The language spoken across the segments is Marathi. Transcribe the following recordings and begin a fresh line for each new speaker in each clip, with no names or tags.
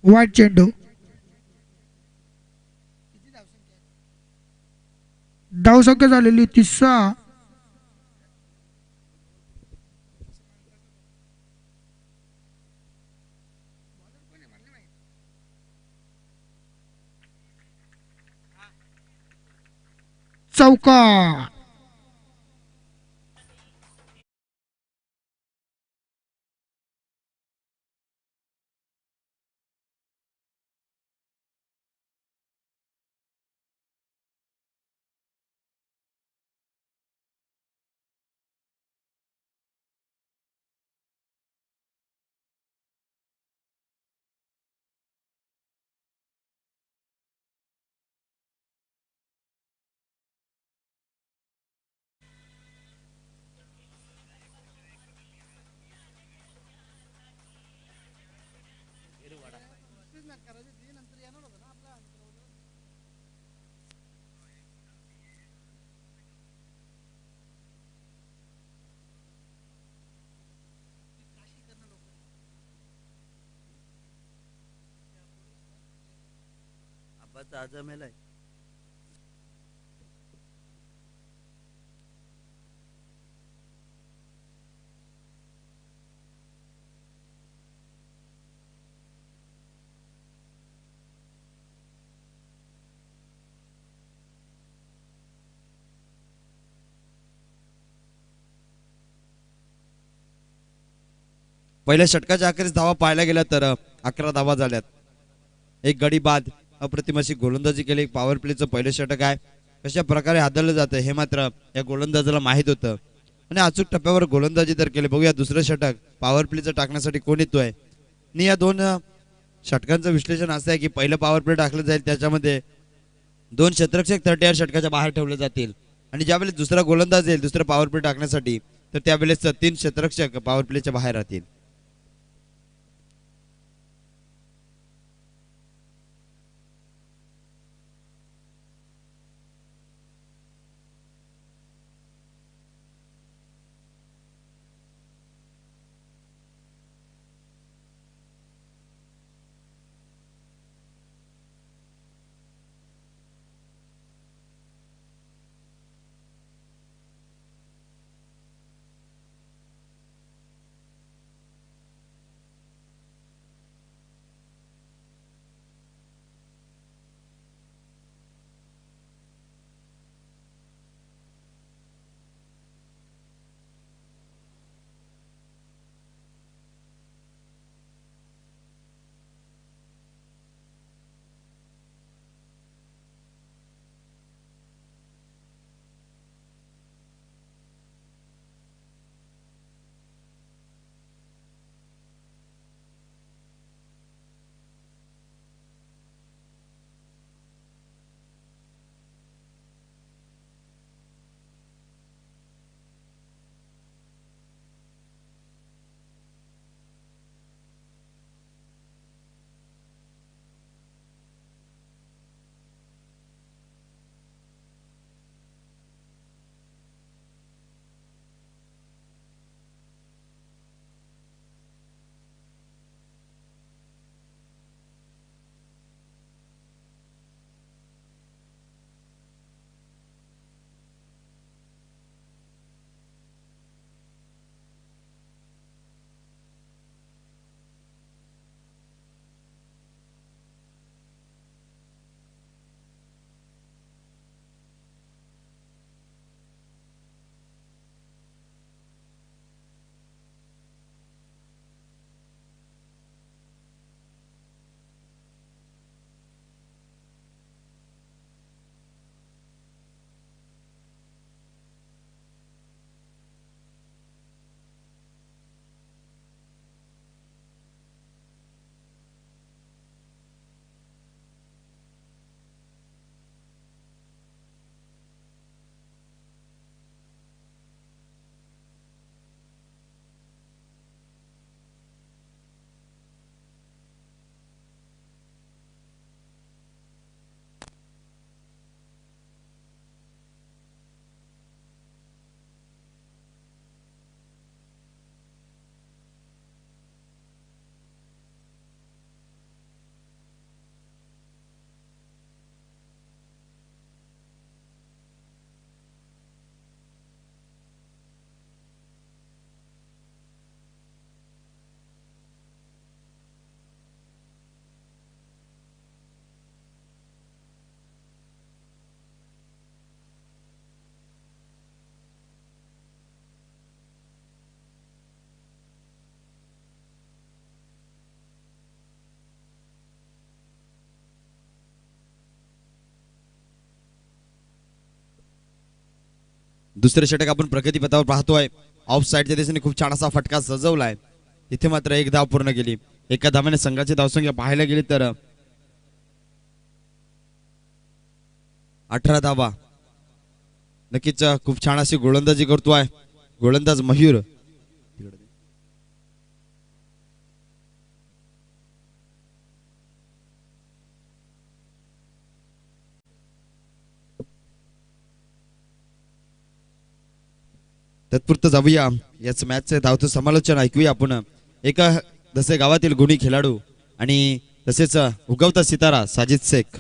वाईट चेंडू. धावसंख्या झालेली 30. चौका.
अब्बाचा आजा मेलाय. पहिल्या षटकाच्या अखेरीस धावा पाहायला गेल्या तर 11 धावा झाल्यात. एक गडी बाद अप्रतिम अशी गोलंदाजी केली. पॉवर प्लेचं पहिलं षटक आहे. कशा प्रकारे हादरलं जातं हे मात्र या गोलंदाजाला माहीत होतं आणि अचूक टप्प्यावर गोलंदाजी तर केली. बघूया दुसरं षटक पॉवर प्लेचं टाकण्यासाठी कोण येतोय. आणि या दोन षटकांचं विश्लेषण असं आहे की पहिलं पॉवर प्ले टाकलं जाईल त्याच्यामध्ये 2 क्षेत्ररक्षक 30 षटकाच्या बाहेर ठेवले जातील आणि ज्यावेळेस दुसरा गोलंदाज येईल दुसरं पॉवर प्ले टाकण्यासाठी तर त्यावेळेस 3 क्षेत्ररक्षक पॉवर प्लेच्या बाहेर राहतील. दुसरे षटक आपण प्रगतीपथावर पाहतोय. ऑफ साईडच्या दिशेने खूप छान असा फटका सजवलाय. इथे मात्र एक धाव पूर्ण केली. एका धावाने संघाची धावसंख्या पाहायला गेली तर 18 धावा. नक्कीच खूप छान अशी गोलंदाजी करतोय गोलंदाज मयूर. तत्पुरतं जाऊया याच मॅचचे धावतं समालोचन ऐकूया आपण. एका जसे गावातील गुणी खेळाडू आणि तसेच उगवता सितारा साजिद शेख.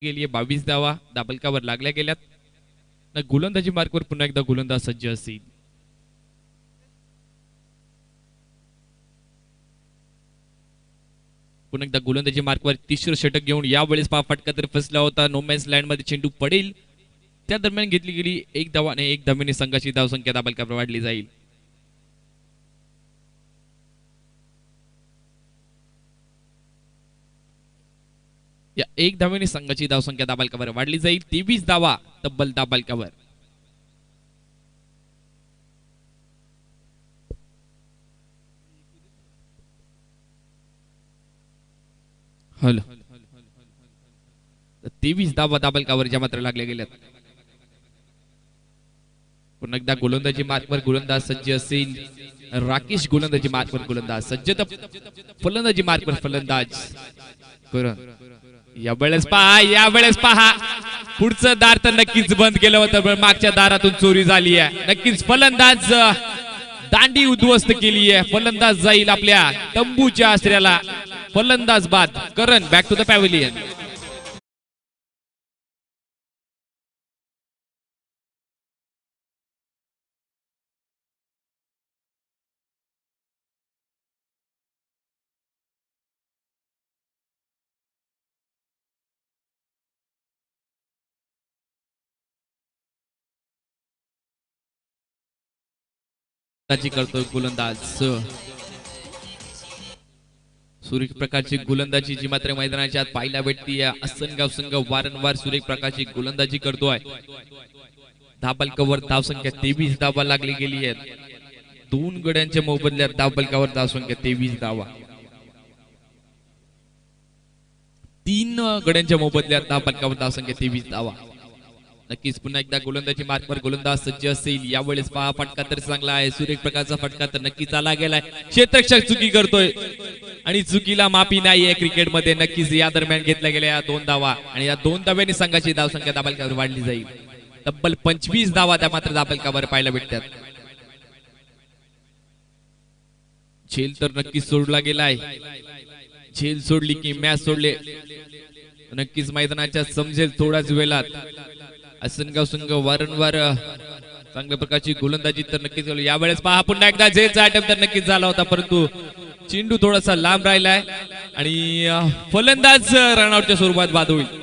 गेली 22 धावा दाबलकावर लागल्या गेल्यात. न गोलंदाजी मार्कवर पुन्हा एकदा गोलंदाज सज्ज असेल. पुन्हा एकदा गोलंदाजी मार्कवर तिसरं षटक घेऊन यावेळेस फटका तरी फसला होता. नो मॅन्स लँड मध्ये चेंडू पडेल त्या दरम्यान घेतली गेली एक धावा आणि एक धावेने संघाची धावसंख्या दाबलकावर वाढली जाईल. या एक धावेने संघाची धावसंख्या दाबलकावर वाढली जाईल. 23 धावा तब्बल दाबलकावर. हॅलो 23 धावा दाबलकावर ज्या मात्र लागल्या गेल्यात. पुन्हा एकदा गोलंदाजी मार्कवर गोलंदाज सज्ज असेल. राकेश गोलंदाजी मार्कवर गोलंदाज सज्ज तर फलंदाजी मार्कवर फलंदाज करण. यावेळेस पहा पुढचं दार तर नक्कीच बंद केलं होतं पण मागच्या दारातून चोरी झाली आहे. नक्कीच फलंदाज दांडी उद्ध्वस्त केली आहे. फलंदाज जाईल आपल्या तंबूच्या आश्रयाला. फलंदाज बाद. करण बॅक टू द पॅव्हिलियन. करतोय गोलंदाज सूर्यप्रकाशची गोलंदाजी जी मात्र मैदानाच्या आत पाहायला भेटती. असनगाव संघ वारंवार सूर्यप्रकाशची गोलंदाजी करतोय. धाबलकावर धावसंख्या 23 धावा लागली गेली आहेत. 2 गड्यांच्या मोबदल्यात धाबलकावर धावसंख्या 23 धावा. 3 गड्यांच्या मोबदल्यात धाबलकावर धावसंख्या 23 धावा. नक्कीच पुन्हा एकदा गोलंदाजी मार्कवर गोलंदाज सज्ज असेल. यावेळेस पहा फटका तर चांगला आहे. सूर्यप्रकाशचा फटका तर नक्कीच आला गेलाय. क्षेत्ररक्षक चुकी करतोय आणि चुकीला माफी नाहीये क्रिकेटमध्ये. नक्कीच या दरम्यान घेतल्या गेल्या 2 धावा आणि या 2 धाव्यांनी संघाची धावसंख्या दाबलकावर वाढली जाईल. तब्बल 25 धावा त्या मात्र दाबलकावर पाहायला भेटतात. झेल तर नक्कीच सोडला गेलाय. झेल सोडली की मॅच सोडले नक्कीच मैदानाच्या समजेल थोड्याच वेळात. असनगाव संघ वारंवार चांगल्या प्रकारची गोलंदाजी तर नक्कीच झाली यावेळेस पहा पुन्हा एकदा झेलचा अटेम्प्ट तर नक्कीच झाला होता परंतु चेंडू थोडासा लांब राहिलाय आणि फलंदाज रनआउटच्या स्वरूपात बाद होईल.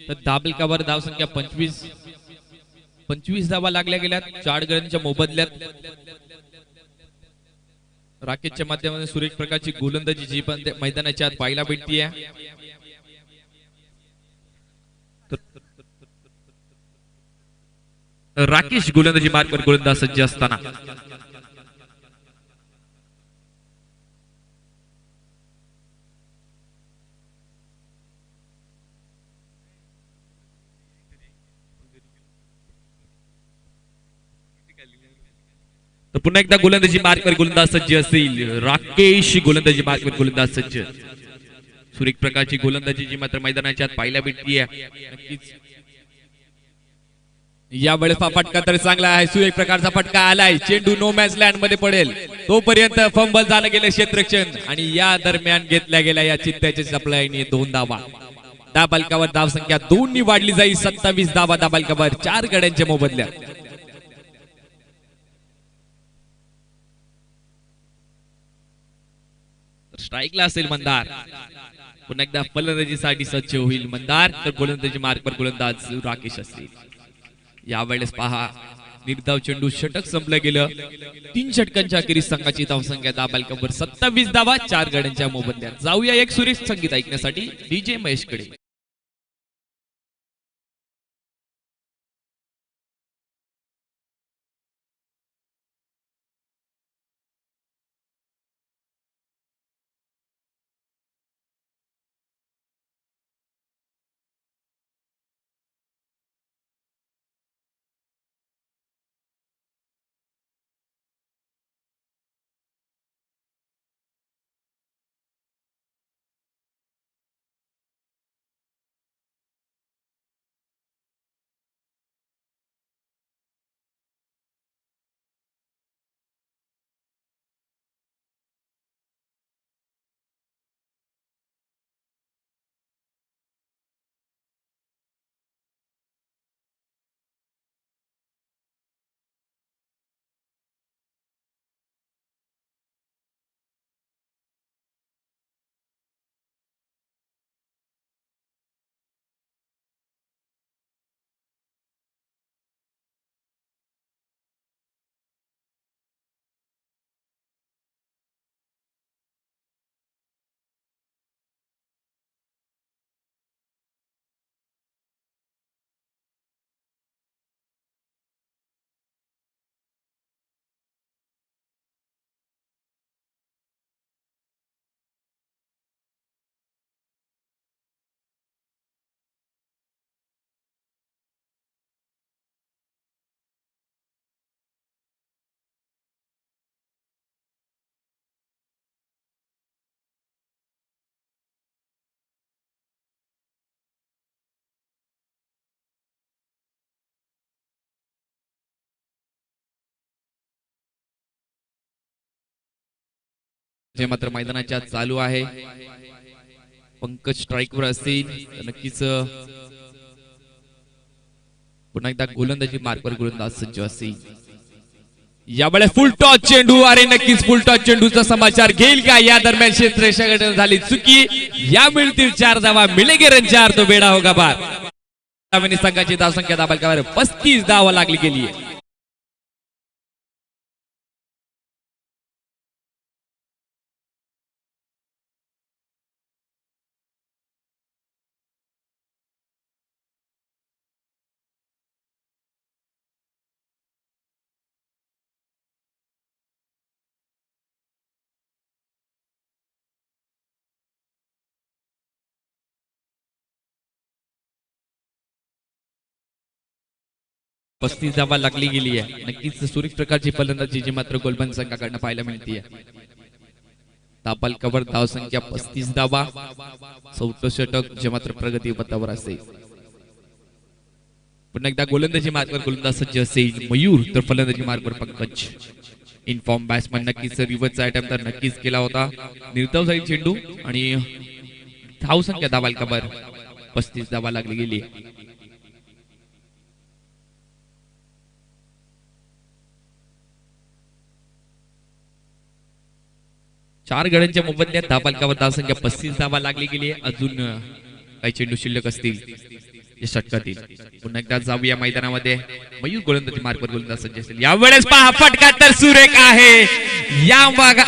तर दाबलकावर धाव संख्या 25 धावा लागल्या गेल्यात 4 गड्यांच्या मोबदल्यात. राकेशच्या माध्यमातून सुरेख प्रकारची गोलंदाजी जी पण मैदानाच्या आत पाहायला भेटतीये. राकेश गोलंदाजी मार्कवर गोलंदाज सज्ज असताना तर पुन्हा एकदा गोलंदाजी मार्कवर गोलंदाज सज्ज असेल. राकेश गोलंदाजी मार्कवर गोलंदाज सज्ज. सुरेख प्रकारची गोलंदाजी जी मात्र मैदानाच्या आत पाहायला भेटतीये. नक्कीच यावेळेस फटका तर चांगला आहे. सुरेख प्रकारचा फटका आलाय. चेंडू नो मॅच लँड मध्ये पडेल तोपर्यंत फंबल झालं गेलं क्षेत्ररक्षण आणि या दरम्यान घेतल्या गेल्या या चित्त्याच्या सप्लायने 2 धावा. दाबालकावर धाव संख्या 2 नी वाढली जाईल. 27 धावा दाबालकावर 4 गड्यांच्या मोबदल्यात. स्ट्राईकला असेल मंदार. पुन्हा एकदा फलंदाजीसाठी सज्ज होईल मंदार. तर गोलंदाजी मार्कवर गोलंदाज राकेश असेल. यावेळेस पहा निर्धाव चेंडू षटक संपलं गेलं. 3 षटकांच्या अखेरीस संघाची धावसंख्या दाबालकावर 27 धावा 4 गड्यांच्या मोबदल्यात. जाऊया एक सुरेख संगीत ऐकण्यासाठी डीजे महेशकडे. जे मात्र मैदानाच्या आत चालू आहे. पंकज स्ट्राईकवर असतील तर नक्कीच पुन्हा एकदा गोलंदाजी मार्कवर गोलंदाज सज्ज असतील. यावेळेस फुल टॉस चेंडू. अरे नक्कीच फुल टॉस चेंडूचा समाचार घेईल का? या दरम्यान क्षेत्ररक्षण झाली चुकी. या मिळतील 4 धावा. मिळेगे रन 4 तो बेडा होगा बार. संघाची धावसंख्या दाबालकावर 35 धावा लागली गेली आहे. पस्तीस धावा लागली गेली आहे. नक्कीच सुरेख प्रकारची फलंदाजी जी मात्र गोलबंद संघाकडनं पाहायला मिळते. धावफलकावर धावसंख्या 35 धावा. चौथं षटक जे मात्र प्रगती पथावर असेल. पुन्हा एकदा गोलंदाजी मार्कवर गोलंदाज सज्ज असेल मयूर, तर फलंदाजी मार्कवर पंकज. इनफॉर्म बॅट्समन नक्कीच रिव्हर्सचा अटेम्प्ट तर नक्कीच केला होता. निर्धाव जाईल चेंडू आणि धावसंख्या धावफलकावर 35 धावा लागली गेली. चार गड्यांच्या मोबदल्यात धावफलकावर धावसंख्या 35 धावा लागली गेली. अजून काही चेंडू शिल्लक असतील या षटकातील. पुन्हा एकदा जाऊया मैदानामध्ये. मयूर गोलंदाजी मार्कवर गोलंदाज सज्ज असेल. यावेळेस पहा फटका तर सुरेख आहे. या वाघा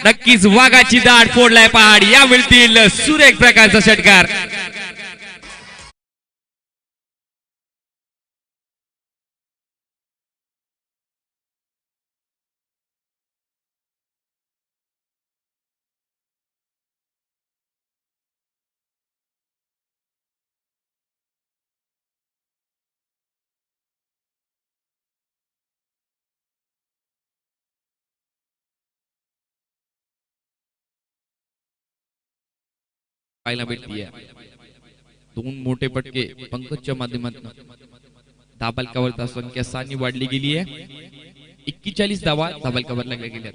नक्कीच वाघाची दाढ फोडलाय पहाड. या मिळतील सुरेख प्रकारचा षटकार. पाहायला भेटतीये. दोन मोठे पटके पंकजच्या माध्यमातून धावफलकावर धावसंख्या 6 वाढली गेली आहे. 41 धावा धावफलकावर लागल्या गेल्या.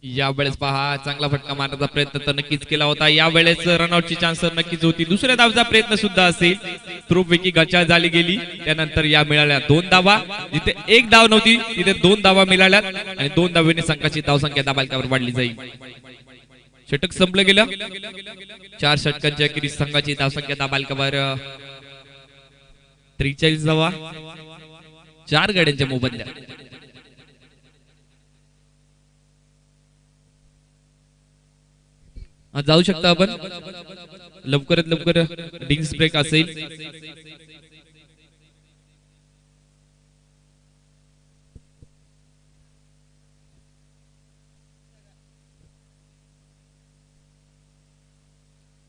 यावेळेस पहा चांगला फटका मारण्याचा प्रयत्न तर नक्कीच केला होता. यावेळेस रनआउटची चान्स नक्कीच होती. दुसऱ्या धावचा प्रयत्न सुद्धा असेल. थ्रोपैकी गचाळ झाली गेली. त्यानंतर या मिळाल्या 2 धावा. जिथे 1 धाव नव्हती तिथे 2 धावा मिळाल्या आणि 2 धावेने संघाची धावसंख्या धावफलकावर वाढली जाईल. षटक संपलं गेलं. 4 षटकांच्या अखेरीस संघाची धावसंख्या धावफलकावर 43 धावा. 4 गड्यांच्या मोबदल्या. जाऊ शकता आपण. लवकरात लवकर डिंग्स ब्रेक असेल.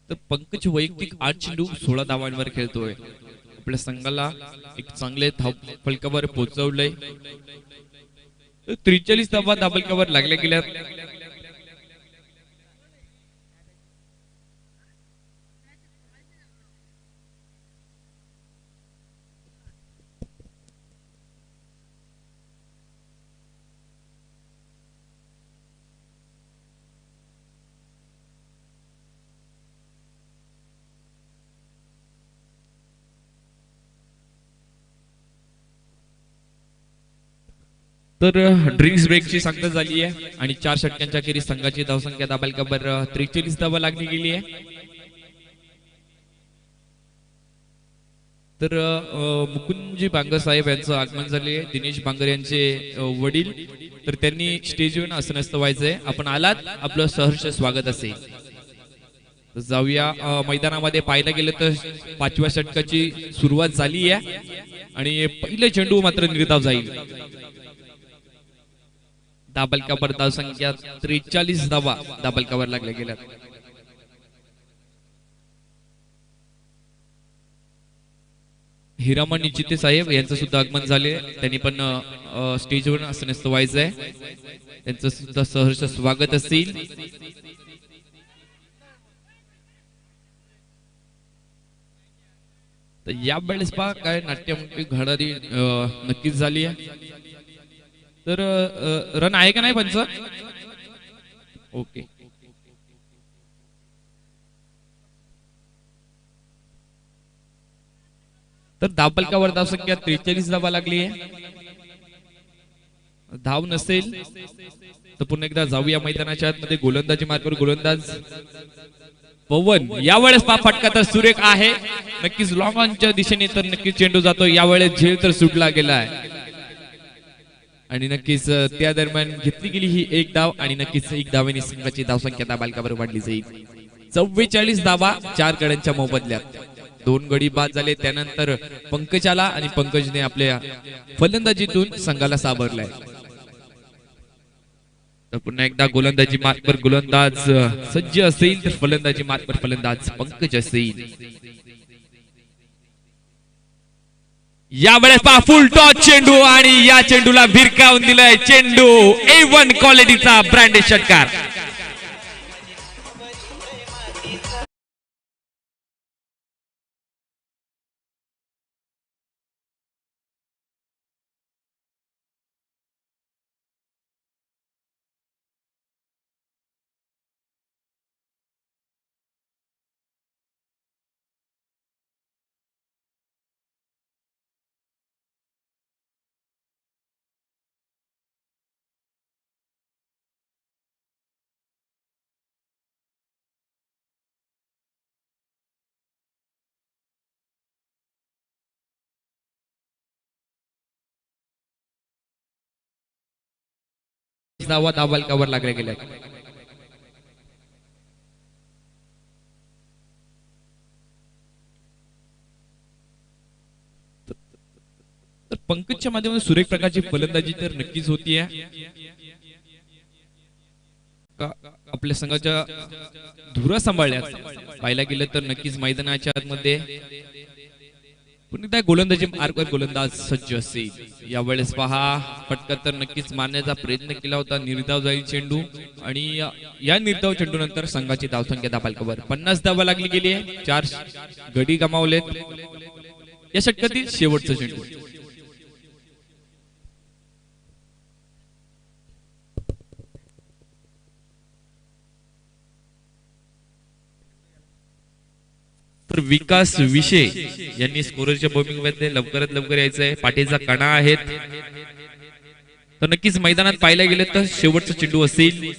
तर पंकज वैयक्तिक 8 चेंडू 16 धावांवर खेळतोय. आपल्या संघाला एक चांगले धावफलकावर पोहोचवलंय. 43 धावा धावफलकावर लागल्या गेल्या. तर ड्रिंक्स ब्रेकची सांगता झाली आहे आणि 4 षटकांच्या अखेरीस संघाची धावसंख्या धावफलकावर 43 धावा लागली गेली आहे. तर मुकुंदजी बांगर साहेब यांचं आगमन झाले. दिनेश बांगर यांचे वडील. तर त्यांनी स्टेजवर आसनस्थ व्हायचंय. आपण आलात आपलं सहर्ष स्वागत असेल. जाऊया मैदानामध्ये पाहायला गेलं तर 5व्या षटकाची सुरुवात झाली आहे आणि पहिले चेंडू मात्र निर्धाव जाईल. धावफलकावर धावसंख्या 43 धावा धावफलकावर लागल्या गेल्या. हिरामण निचिते साहेब यांचं सुद्धा आगमन झाले. त्यांनी पण स्टेजवर आसनस्थ व्हायचंय. त्यांचं सुद्धा सहर्ष स्वागत असेल. तर या वेळेस पहा काय नाट्यमय घडारी नक्कीच झाली आहे. तर रन आहे का नाही पंच? ओके. तर धावफलकावर धावसंख्या 43 धावा लागली आहे. धाव नसेल तर पुन्हा एकदा जाऊया मैदानाच्या आतमध्ये. गोलंदाजी मार्कवर गोलंदाज पवन. यावेळेस पहा फटका तर सुरेख आहे. नक्कीच लॉंग ऑनच्या दिशेने तर नक्कीच चेंडू जातो. यावेळेस झेल तर सुटला गेला आहे आणि नक्कीच त्या दरम्यान घेतली गेली ही 1 धाव आणि नक्कीच 1 धावेने संघाची धावसंख्या धावफलकावर वाढली जाईल. 44 धावा 4 गड्यांच्या मोबदल्यात. 2 गडी बाद झाले. त्यानंतर पंकज आला आणि पंकजने आपल्या फलंदाजीतून संघाला सावरलाय. तर पुन्हा एकदा गोलंदाजी मार्कवर गोलंदाज सज्ज असेल तर फलंदाजी मार्कवर फलंदाज पंकज असेल. यावेळेस पहा फुल टॉस चेंडू आणि या चेंडूला भिरकावून दिलाय चेंडू A1 क्वालिटीचा ब्रँडेड षटकार. धावा धाबालकावर लागल्या गेल्या. तर पंकजच्या माध्यमातून सुरेख प्रकारची फलंदाजी तर नक्कीच होतीये. आपल्या संघाच्या धुरा सांभाळल्यात पाहायला गेलं तर नक्कीच मैदानाच्या आतमध्ये पुन्हा गोलंदाजी मार्गवर गोलंदाज सज्ज असेल. यावेळेस पहा फटका तर नक्कीच मारण्याचा प्रयत्न केला होता. निर्धाव जाईल चेंडू आणि या निर्धाव चेंडू नंतर संघाची धावसंख्या धाबालकावर 50 धावा लागली गेली आहे. 4 गडी गमावलेत. या षटकातील शेवटचा चेंडू. तर विकास विषय यांनी स्कोररच्या बॉम्बिंग मध्ये लवकरात लवकर यायचंय. पाठीचा कणा आहेत. तर नक्कीच मैदानात पाहायला गेले तर शेवटचा चेंडू असेल.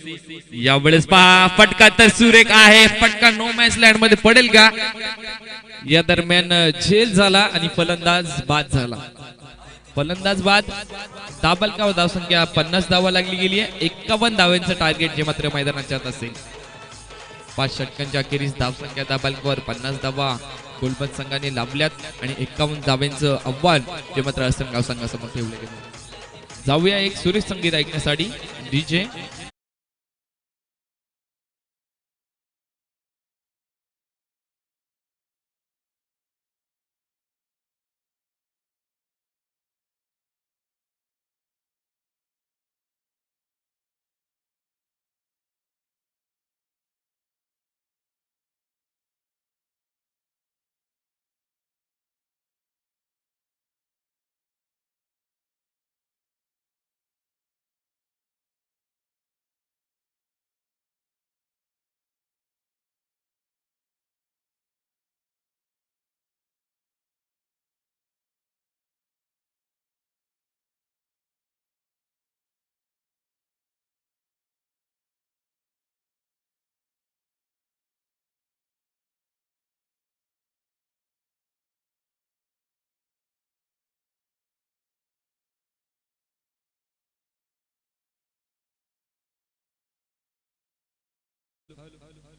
यावेळेस पहा फटका तर सुरेख आहे. फटका नो मॅच लँड मध्ये पडेल का? या दरम्यान झेल झाला आणि फलंदाज बाद झाला. फलंदाज बाद. धाबालका धावसंख्या 50 धावा लागली गेली आहे. 51 धावांचं टार्गेट जे मात्र मैदानाच्या आत असेल. 5 षटकांच्या अखेरीस धावसंख्या धाबालकावर 50 धावा गोलबंद संघाने लाभल्यात आणि 51 धावांचं आव्हान जे मात्र असंघ संघासमोर ठेवलं गेलं. जाऊया एक सुरेश संगीत ऐकण्यासाठी. डीजे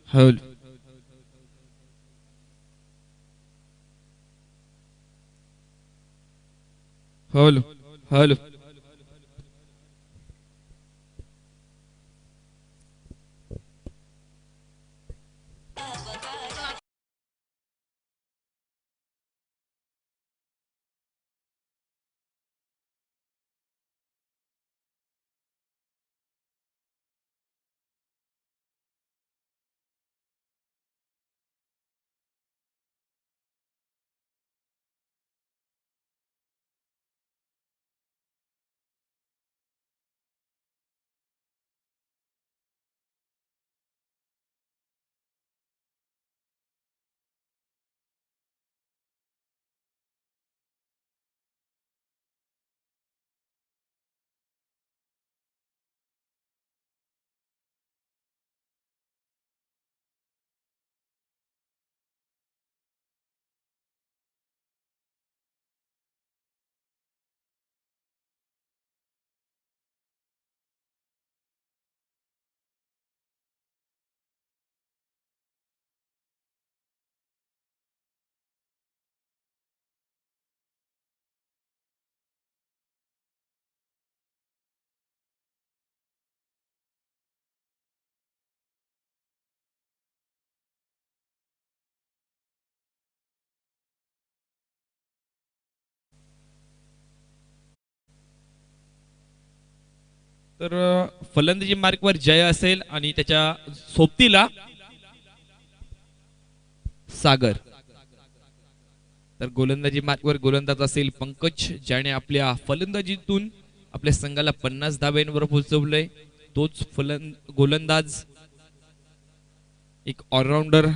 हल हल हल तर फलंदाजी मार्कवर जय असेल आणि त्याच्या सोबतीला सागर. तर गोलंदाजी मार्कवर गोलंदाज असेल पंकज, ज्याने आपल्या फलंदाजीतून आपल्या संघाला 50 धाब्यांवर पोहोचवलंय. तोच गोलंदाज एक ऑलराऊंडर.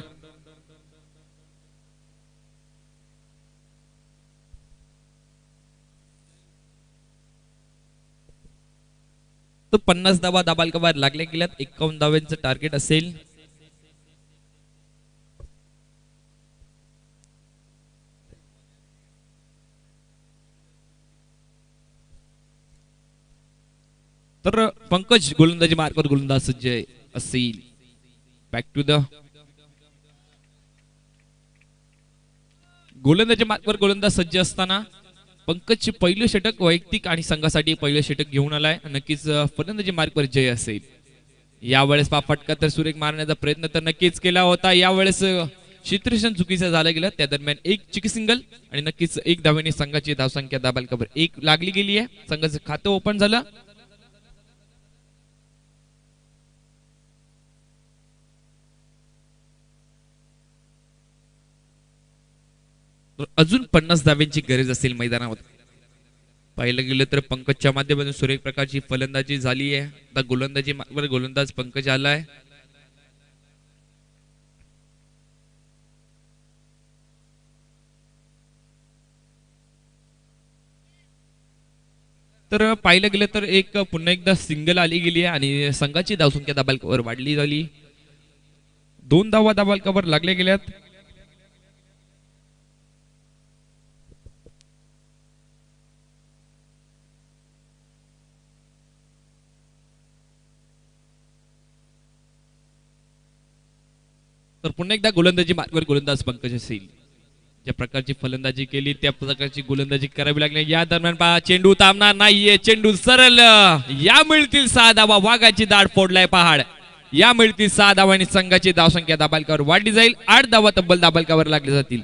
तो 50 धावा दाबालकावर लागल्या गेल्यात. 51 धाव्यांचं टार्गेट असेल. तर पंकज गोलंदाजी मार्कवर गोलंदाज सज्ज असेल. बॅक टू द गोलंदाजी मार्कवर गोलंदाज सज्ज असताना पंकजचे पहिलं षटक वैयक्तिक आणि संघासाठी पहिलं षटक घेऊन आलाय. नक्कीच फलंदाजी मार्कवर जय असेल. यावेळेस फटका तर सुरेख मारण्याचा प्रयत्न तर नक्कीच केला होता. यावेळेस क्षेत्ररक्षण चुकीचं झालं गेलं. त्या दरम्यान एक चिकी सिंगल आणि नक्कीच एक धावेने संघाची धावसंख्या दाबालकावर एक लागली गेली आहे. संघाचं खातं ओपन झालं. अजून 50 धाव्यांची गरज असेल मैदानावर. पाहिलं गेलं तर पंकजच्या माध्यमातून सुरेख प्रकारची फलंदाजी झाली आहे. आता गोलंदाजी गोलंदाज पंकज आलाय. तर पाहिलं गेलं तर एक पुन्हा एकदा सिंगल आली गेली आहे आणि संघाची धावसंख्या दाबालकावर वाढली झाली. 2 धावा दाबालकावर लागल्या गेल्यात. तर पुन्हा एकदा गोलंदाजी मार्कवर गोलंदाज पंकज असेल. ज्या प्रकारची फलंदाजी केली त्या प्रकारची गोलंदाजी करावी लागली. या दरम्यान पहा चेंडू थांबणार नाहीये. चेंडू सरळ. या मिळतील 6 धावा. वाघाची दाढ फोडलाय पहाड. या मिळतील 6 धावा आणि संघाची धावसंख्या दाबालकावर वाढली जाईल. 8 धावा तब्बल दाबालकावर लागल्या जातील.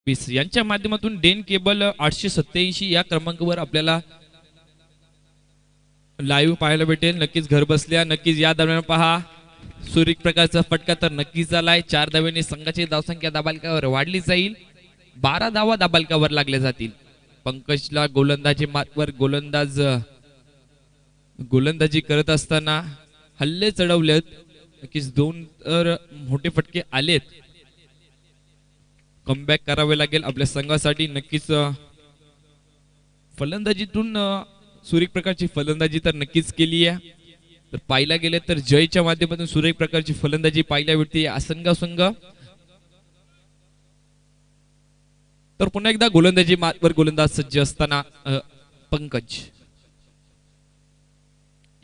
यांच्या माध्यमातून डेन केबल 887 या क्रमांकावर आपल्याला लाईव्ह पाहायला भेटेल. नक्कीच घर बसल्या. नक्कीच या दरम्यान पहा सुरेख प्रकारचा फटका तर नक्कीच झालाय. 4 धाव्यांनी संघाची धावसंख्या दाबालकावर वाढली जाईल. 12 धावा दाबालकावर लागल्या जातील. पंकजला गोलंदाजी मार्कवर गोलंदाजी करत असताना हल्ले चढवलेत. नक्कीच 2 मोठे फटके आलेत. कमबॅक करावे लागेल आपल्या संघासाठी. नक्कीच फलंदाजीतून सुरेख प्रकारची फलंदाजी तर नक्कीच केली आहे. तर पाहिला गेले तर जयच्या माध्यमातून सुरेख प्रकारची फलंदाजी पाहायला भेटते असंघ. तर पुन्हा एकदा गोलंदाजी मार्कवर गोलंदाज सज्ज असताना पंकज.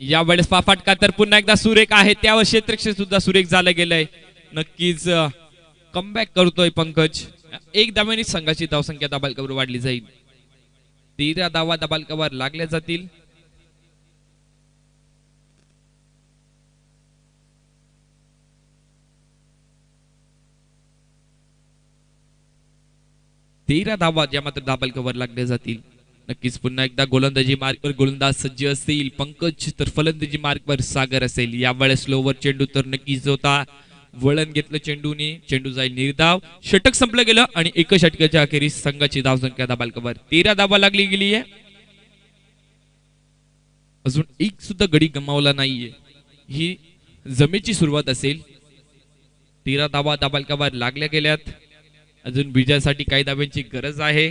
यावेळेस फटका तर पुन्हा एकदा सुरेख आहे. त्यावर क्षेत्ररक्षण सुद्धा सुरेख झालं गेलंय. नक्कीच कमबॅक करतोय पंकज. 1 धाव्याने संघाची धावसंख्या दाबालकावर वाढली जाईल. 13 धावा दाबालकावर लागल्या जातील. धावा ज्या मात्र दाबालकावर लागल्या जातील. नक्कीच पुन्हा एकदा गोलंदाजी मार्कवर गोलंदाज सज्ज असतील पंकज. तर फलंदाजी मार्कवर सागर असेल. यावेळेस स्लोवर चेंडू तर नक्कीच होता. वळण घेतलं चेंडूने. चेंडू जाईल निर्धाव. षटक संपलं गेलं आणि एका षटकाच्या अखेरीस संघाची धावसंख्या दाबालकावर 13 धावा लागली गेली आहे. अजून एक सुद्धा गडी गमावला नाहीये. ही जमेची सुरुवात असेल. 13 धावा दाबालकावर लागल्या गेल्यात. अजून विजयासाठी काही धाव्यांची गरज आहे.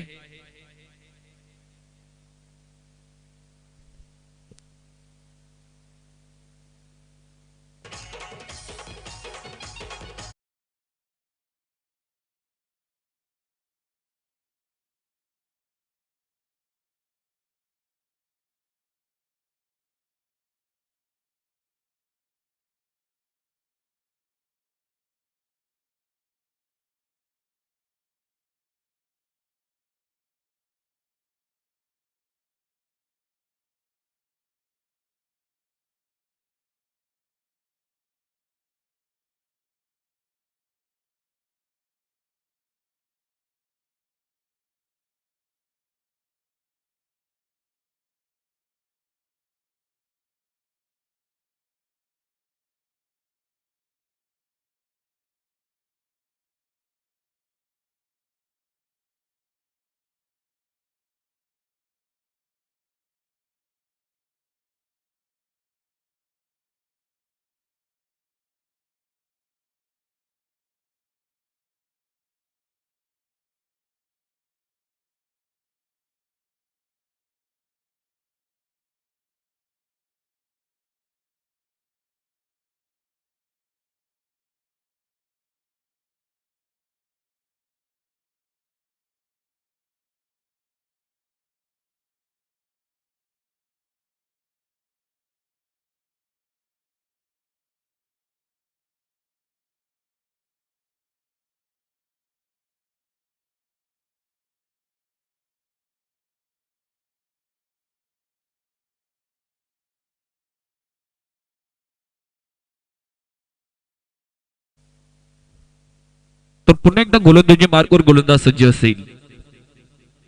तर पुन्हा एकदा गोलंदाजी मार्कवर गोलंदाज सज्ज असेल.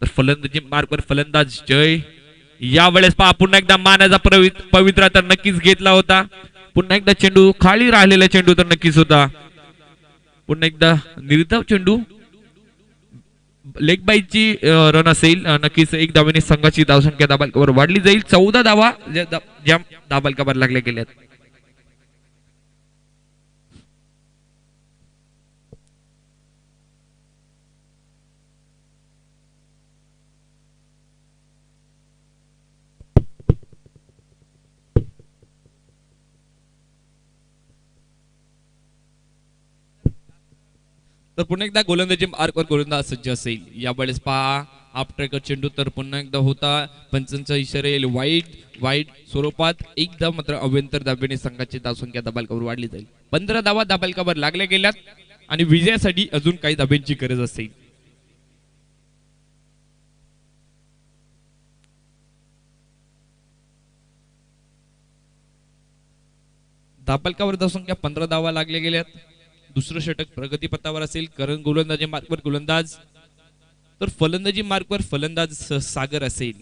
तर फलंदाजी मार्कवर फलंदाज जय. यावेळेस पहा पुन्हा एकदा मानाचा पवित्रा तर नक्कीच घेतला होता. पुन्हा एकदा चेंडू खाली राहिलेला चेंडू तर नक्कीच होता. पुन्हा एकदा निर्धाव चेंडू लेग बाईची रन असेल. नक्कीच एक धावेने संघाची धावसंख्या दाबालकावर वाढली जाईल. 14 धावा ज्या दाबालकावर लागल्या गेल्यात. तर पुन्हा एकदा गोलंदाजी मार्कवर गोलंदाज सज्ज असेल. यावेळेस पहा हाफ ट्रॅकर चेंडू तर पुन्हा एकदा होता. पंचांचा इशारा येईल वाईट स्वरूपात. एकदा मात्र अभ्यंतर दाब्याने संघाची धावसंख्या दाबालकावर वाढली जाईल. 15 धावा दाबालकावर लागल्या गेल्यात आणि विजयासाठी अजून काही धाब्यांची गरज असेल. धाबालकावर धावसंख्या 15 धावा लागल्या गेल्यात. दुसरं षटक प्रगतीपथावर असेल. कारण गोलंदाजी मार्कवर गोलंदाज तर फलंदाजी मार्कवर फलंदाज सागर असेल.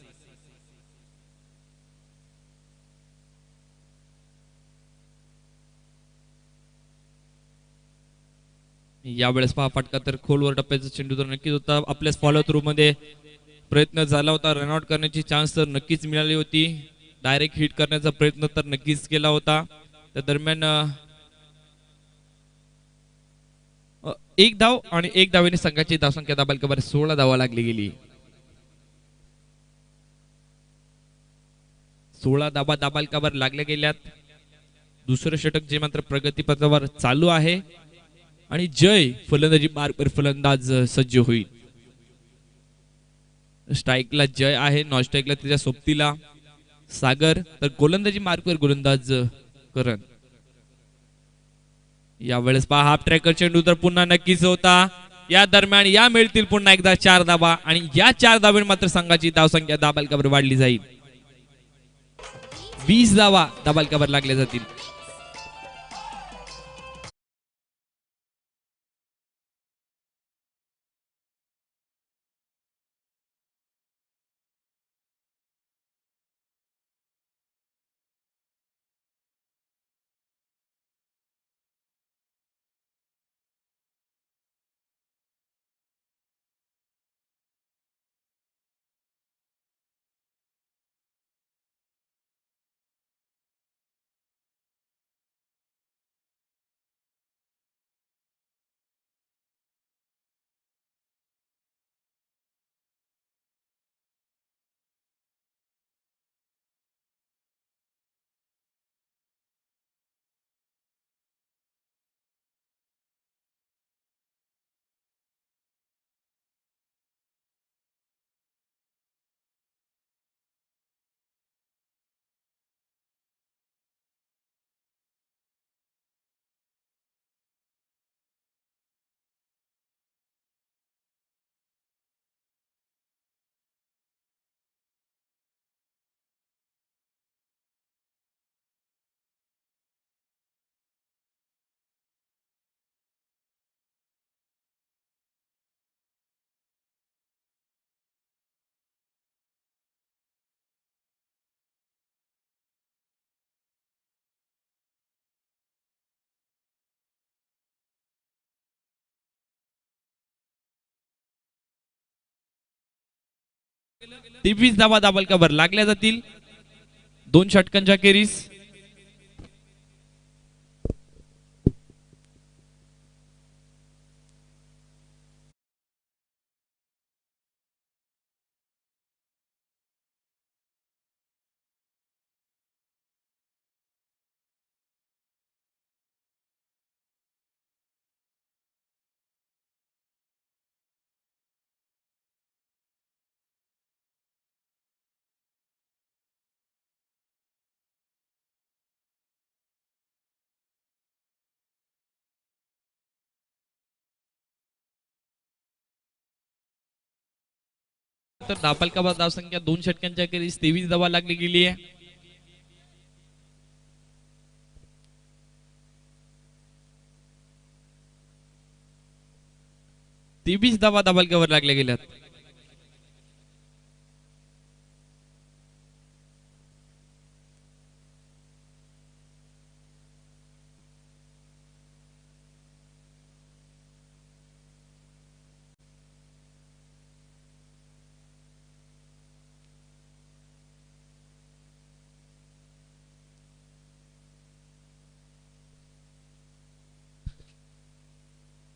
यावेळेस पहा फटका तर खोलवर टप्प्याचा चेंडू तर नक्कीच होता. आपल्याच फॉलो थ्रू मध्ये प्रयत्न झाला होता. रनआउट करण्याची चान्स तर नक्कीच मिळाली होती. डायरेक्ट हिट करण्याचा प्रयत्न तर नक्कीच केला होता. त्या दरम्यान एक धाव आणि एक धावेने संघाची धावसंख्या दाबालकावर 16 धावा लागली गेली. 16 धावा दाबालकावर लागल्या गेल्यात. दुसरं षटक जे मात्र प्रगतीपथावर चालू आहे आणि जय फलंदाजी मार्कवर फलंदाज सज्ज होईल. स्ट्राईकला जय आहे. नॉन स्ट्राईकला त्याच्या सोबतीला सागर तर गोलंदाजी मार्कवर गोलंदाज करण. यावेळेस पहा हाफ ट्रॅकर चेंडू तर पुन्हा नक्कीच होता. या दरम्यान या मिळतील पुन्हा एकदा 4 धावा आणि या 4 धावांनी मात्र संघाची धावसंख्या दाबालकावर वाढली जाईल. 20 धावा दाबालकावर लागल्या जातील. ते 20 धावा दाबालकावर लागल्या जातील. 2 षटकांच्या खेरीज तर दाबालकावर धावसंख्या 2 षटकांच्या खेरीज 23 धावा लागली गेली आहे. 23 धावा धाबलकावर लागल्या गेल्यात.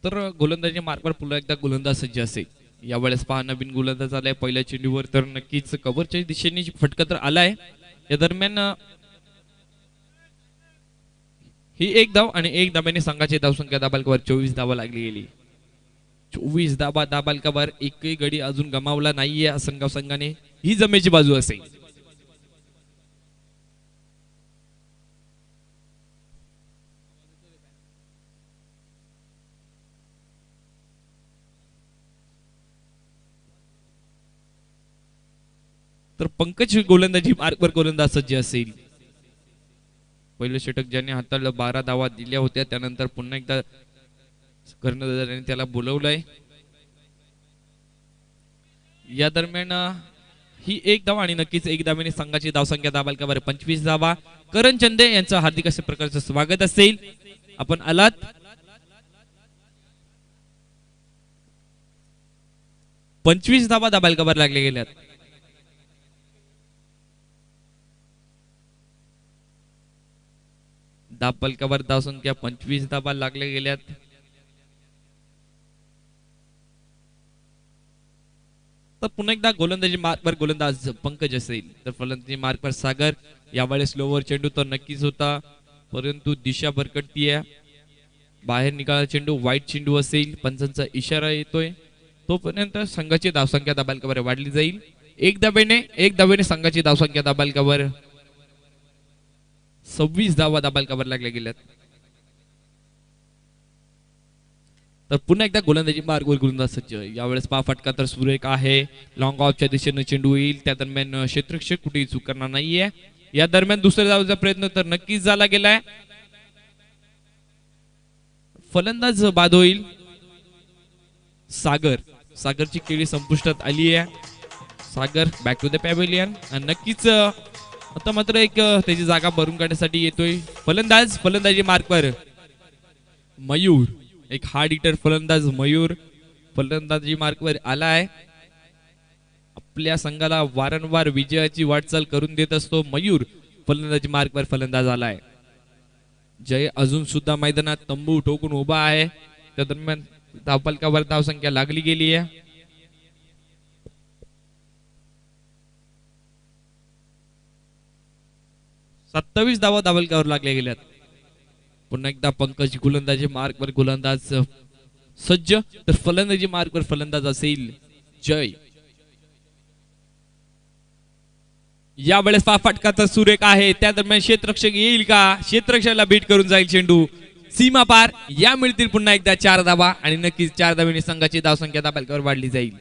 तर गोलंदाजी मार्कवर पुन्हा एकदा गोलंदाज सज्ज असेल. यावेळेस पहा नवीन गोलंदाज आलाय पहिल्या चेंडूवर, तर नक्कीच कव्हरच्या दिशेने फटका तर आलाय. या दरम्यान ही एक धाव आणि एक धाब्याने संघाची धावसंख्या दाबालकावर 24 धावा लागली गेली. 24 धाबा दाबालकावर एकही गडी अजून गमावला नाहीये आसनगाव संघाने. ही जमेची बाजू असेल. तर पंकज गोलंदाजी मार्कवर गोलंदाज सज्ज असेल. पहिलं षटक ज्याने हाताळलं 12 धावा दिल्या होत्या, त्यानंतर पुन्हा एकदा कर्णधाराने त्याला बोलवलंय. या दरम्यान ही एक धाव आणि नक्कीच एक धावेने संघाची धावसंख्या दाबालकावर 25 धावा. करण चंदे यांचं हार्दिक अशा प्रकारचं स्वागत असेल. आपण आलात. 25 धावा दाबालकावर लागले गेल्यात. दाबालकावर धावसंख्या 25 धावा लागल्या गेल्यात. तर पुन्हा एकदा गोलंदाजी मार्कवर गोलंदाज पंकज असेल. तर फलंदाजी मार्कवर सागर. यावेळेस लोवर चेंडू तर नक्कीच होता, परंतु दिशा भरकटतीये. बाहेर निघाला चेंडू, वाईट चेंडू असेल. पंचांचा इशारा येतोय. तोपर्यंत संघाची धावसंख्या दाबालकावर वाढली जाईल. एक धावेने संघाची धावसंख्या दाबालकावर 26 धावा दाबालकावर लागल्या गेल्यात. तर पुन्हा एकदा गोलंदाजी मार्गवर गोलंदाज सज्ज. यावेळेस पहा फटका तर सुरेख आहे. लॉंग ऑफच्या दिशेने चेंडू येईल. त्या दरम्यान क्षेत्ररक्षक कुठेही चूक करणार नाहीये. या दरम्यान दुसऱ्या धावेचा प्रयत्न तर नक्कीच झाला गेलाय. फलंदाज बाद होईल. सागरची केळी संपुष्टात आली आहे. सागर बॅक टू द पॅव्हिलियन. नक्कीच आता मात्र एक त्याची जागा भरून काढण्यासाठी येतोय फलंदाजी मार्कवर मयूर. एक हार्ड हिटर फलंदाज मयूर फलंदाजी मार्कवर आलाय. आपल्या संघाला वारंवार विजयाची वाटचाल करून देत असतो मयूर. फलंदाजी मार्कवर फलंदाज आलाय. जय अजून सुद्धा मैदानात तंबू ठोकून उभा आहे. त्या दरम्यान धावफलकावर धावसंख्या लागली गेली आहे. सत्तावीस धावा धावफलकावर लागल्या गेल्यात. पुन्हा एकदा पंकज गोलंदाजी मार्कवर गोलंदाज सज्ज. तर फलंदाजी मार्कवर फलंदाज असेल जय. यावेळेस फटका तर सुरेख आहे. त्या दरम्यान क्षेत्ररक्षक येईल का? क्षेत्ररक्षकाला बीट करून जाईल चेंडू सीमा पार. या मिळतील पुन्हा एकदा 4 धावा आणि नक्कीच 4 धावेने संघाची धावसंख्या दाबालकावर वाढली जाईल.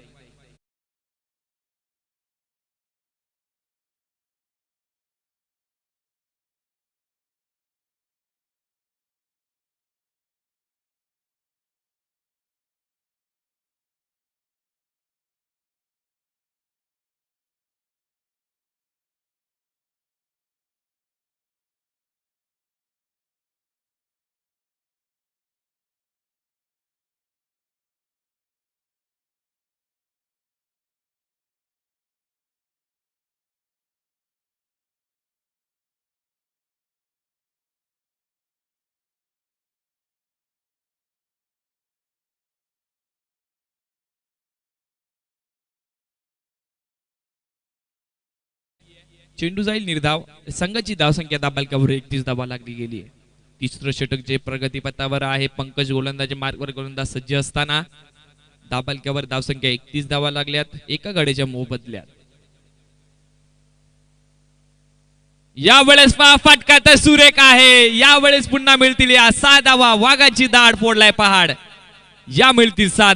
चेंडू जाईल निर्धाव. संघाची धावसंख्या दाबालकावर 31 धावा लागली गेली आहे. तिसरं षटक जे प्रगतीपथावर आहे. पंकज गोलंदाजी मार्कवर गोलंदाज सज्ज असताना दाबालकावर धावसंख्या 31 धावा लागल्यात. एका गाडीच्या मोबदल्यात. यावेळेस फटका तर सुरेख आहे. यावेळेस पुन्हा मिळतील या 6 धावा. वाघाची दाढ फोडलाय पहाड. या मिळतील 6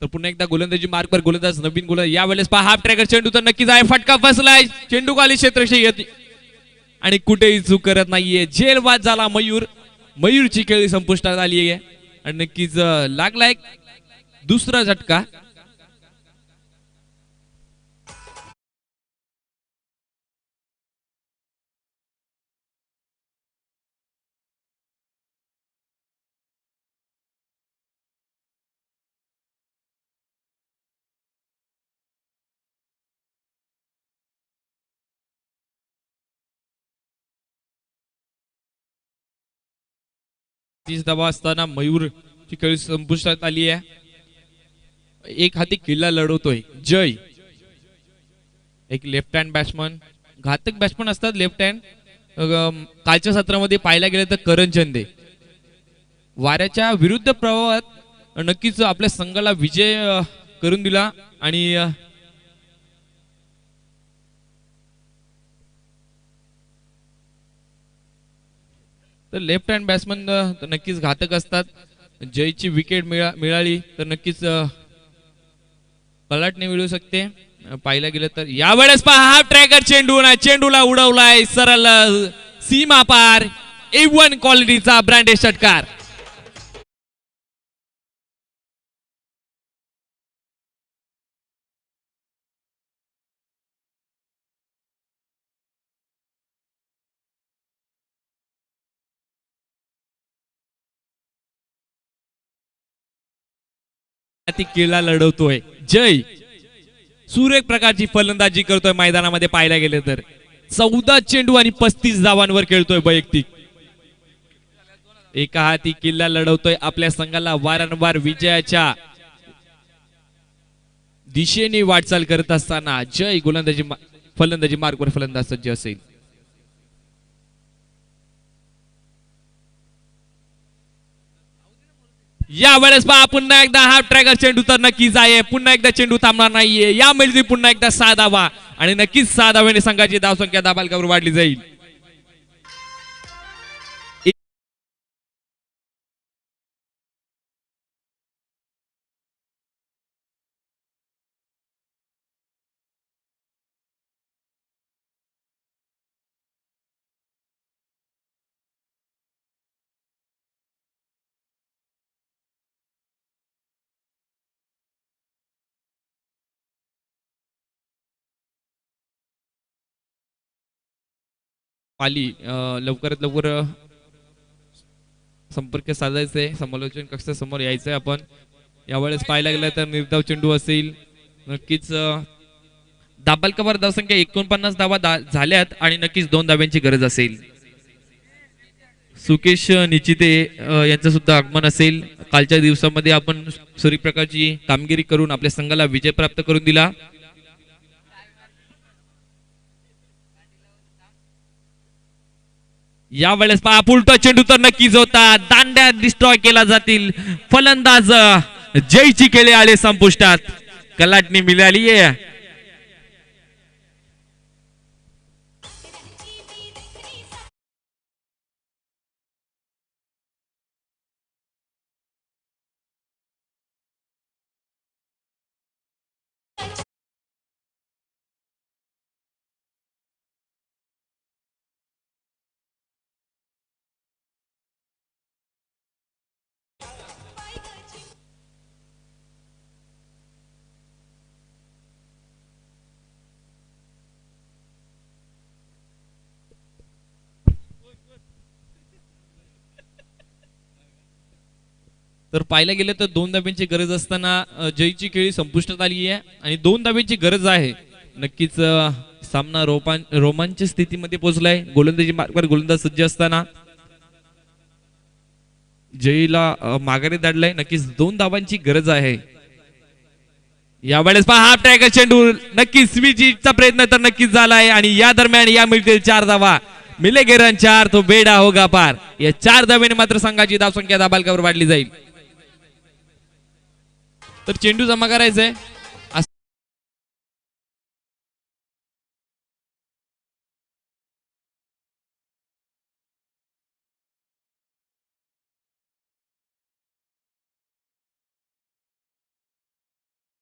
तर पुन्हा एकदा गोलंदाजी मार्कवर गोलंदाज नवीन गोलंदाज यावेळेस पहा हाफ ट्रॅकर चेंडू तर नक्कीच आहे फटका फसलाय चेंडू खाली क्षेत्रक्षय येते आणि कुठेही चूक करत नाहीये झेलबाद झाला मयूरची खेळी संपुष्टात आली आहे आणि नक्कीच लागलाय दुसरा झटका तीस धावा असताना मयूरची खेळी संपुष्टात आली आहे एक हाती किल्ला लढवतोय जय एक लेफ्ट हँड बॅट्समन घातक बॅट्समन असतात लेफ्ट हँड कालच्या सत्रामध्ये पाहायला गेलं तर करण चंदे वाऱ्याच्या विरुद्ध प्रवाहात नक्कीच आपल्या संघाला विजय करून दिला आणि तर लेफ्ट हँड बॅट्समन नक्कीच घातक असतात जयची विकेट मिळाली तर नक्कीच कलाटणे मिळू शकते पाहायला गेलं तर यावेळेस पहा हाफ ट्रॅकर चेंडूला उडवलाय सरळ सीमा पार A1 क्वालिटीचा ब्रँडेड षटकार किल्ला लढवतोय जय सुरेख प्रकारची फलंदाजी करतोय मैदानामध्ये पाहायला गेले तर 14 चेंडू आणि 35 धावांवर खेळतोय वैयक्तिक एका हाती किल्ला लढवतोय आपल्या संघाला वारंवार विजयाच्या दिशेने वाटचाल करत असताना जय फलंदाजी मार्कवर फलंदाज सज्ज असेल यावेळेस पहा पुन्हा एकदा हाफ ट्रॅकर चेंडू तर नक्कीच आहे पुन्हा एकदा चेंडू थांबणार नाहीये या मिळती पुन्हा एकदा 6 धावा आणि नक्कीच 6 धाव्याने संघाची धावसंख्या दाबालकावर वाढली जाईल पाली लवकरात लवकर संपर्क साधायचे समालोचन कक्षासमोर यायचंय आपण यावेळेस पाहायला गेलं तर निर्धाव चेंडू असेल नक्कीच दाबालकावर धावसंख्या 49 धावा झाल्यात आणि नक्कीच 2 धाव्यांची गरज असेल सुकेश निचिते यांचं सुद्धा आगमन असेल कालच्या दिवसामध्ये आपण सूर्यप्रकाशची कामगिरी करून आपल्या संघाला विजय प्राप्त करून दिला यावेळेस पहा पुलटा चेंडू तर नक्कीच होता दांड्या डिस्ट्रॉय केला जातील फलंदाज जयची खेळी आले संपुष्टात कलाटणी मिळाली आहे तर पाहायला गेलं तर 2 धाब्यांची गरज असताना जयची खेळी संपुष्टात आली आहे आणि 2 धाब्यांची गरज आहे नक्कीच सामना रोमांच स्थितीमध्ये पोहोचलाय गोलंदाजी मार्कवर गोलंदाज सज्ज असताना जयला माघारी धाडलाय नक्कीच 2 धावांची गरज आहे यावेळेस पहा हाफ ट्रॅकर चेंडू नक्कीच स्विचचा प्रयत्न तर नक्कीच झालाय आणि या दरम्यान या मिळतील 4 धावा मिलेगे रन 4 तो बेडा होगा पार या 4 धाव्याने मात्र संघाची धावसंख्या दाबालकावर वाढली जाईल तर चेंडू जमा करायचंय